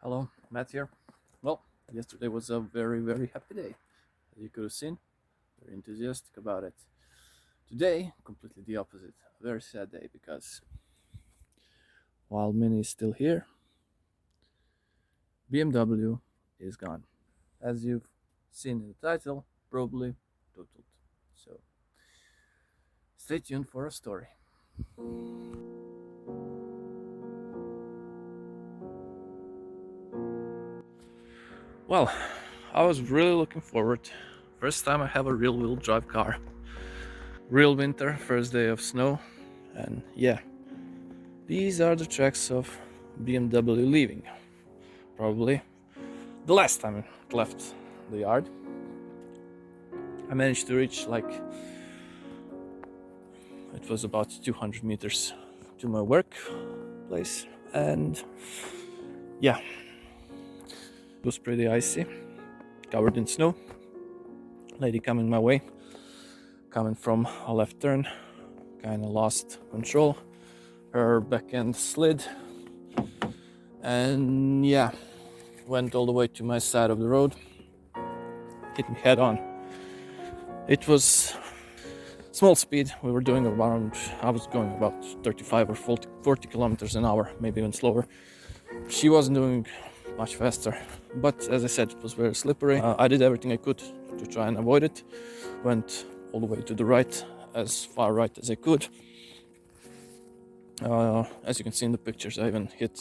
Hello, Matt here. Well, yesterday was a very happy day. As you could have seen, very enthusiastic about it. Today, completely the opposite. A very sad day because while Mini is still here, BMW is gone. As you've seen in the title, probably totaled. So stay tuned for a story. Well, I was really looking forward. First time I have a real wheel drive car. Real winter, first day of snow, and yeah, these are the tracks of BMW leaving. Probably the last time it left the yard. I managed to reach it was about 200 meters to my workplace, and yeah, it was pretty icy, covered in snow. Lady coming my way, coming from a left turn, kind of lost control. Her back end slid, and yeah, went all the way to my side of the road, hit me head on. It was small speed. We were doing around, I was going about 35 or 40 kilometers an hour, maybe even slower. She wasn't doing much faster, but as I said, it was very slippery. I did everything I could to try and avoid it. Went all the way to the right, as far right as I could. As you can see in the pictures, I even hit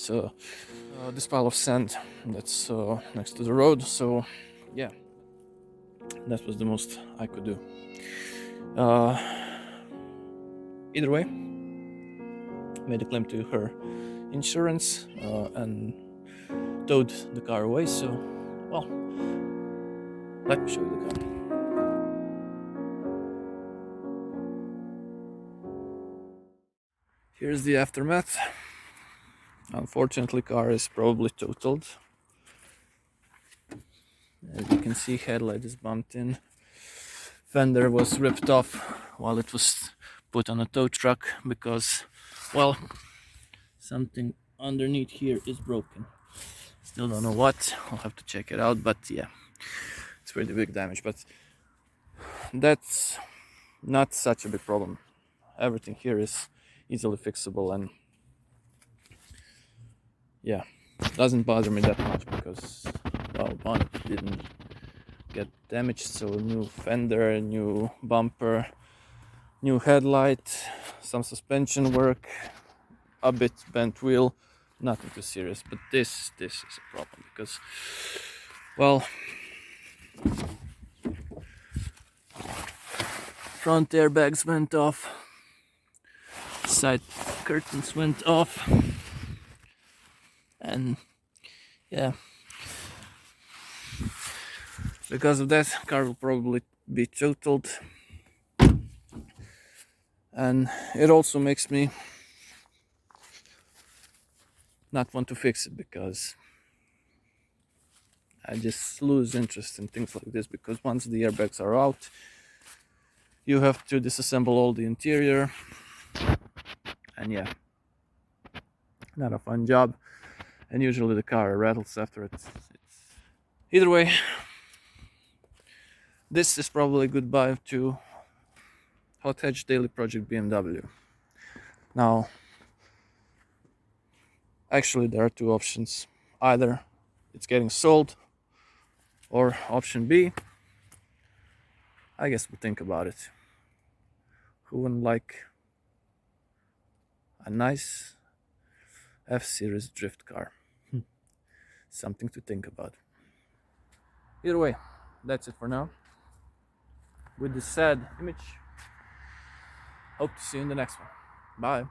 this pile of sand that's next to the road. So yeah, that was the most I could do. Either way, made a claim to her insurance and towed the car away. So, well, let me show you the car. Here's the aftermath. Unfortunately, car is probably totaled. As you can see, headlight is bumped in. Fender was ripped off while it was put on a tow truck because, well, something underneath here is broken. Still don't know what. I'll have to check it out, but yeah, it's pretty big damage. But that's not such a big problem. Everything here is easily fixable, and yeah, it doesn't bother me that much because, well, one didn't get damaged, so new fender, new bumper, new headlight, some suspension work, a bit bent wheel, nothing too serious. But this is a problem because, well, front airbags went off, side curtains went off, and yeah, because of that, car will probably be totaled. And it also makes me not want to fix it because I just lose interest in things like this, because once the airbags are out, you have to disassemble all the interior, and yeah, not a fun job, and usually the car rattles after it. Either way, this is probably goodbye to Hot Hatch Daily Project BMW. Now, actually there are two options. Either it's getting sold, or option B, I guess we'll think about it. Who wouldn't like a nice F-Series drift car? Something to think about. Either way, that's it for now. With this sad image, hope to see you in the next one. Bye.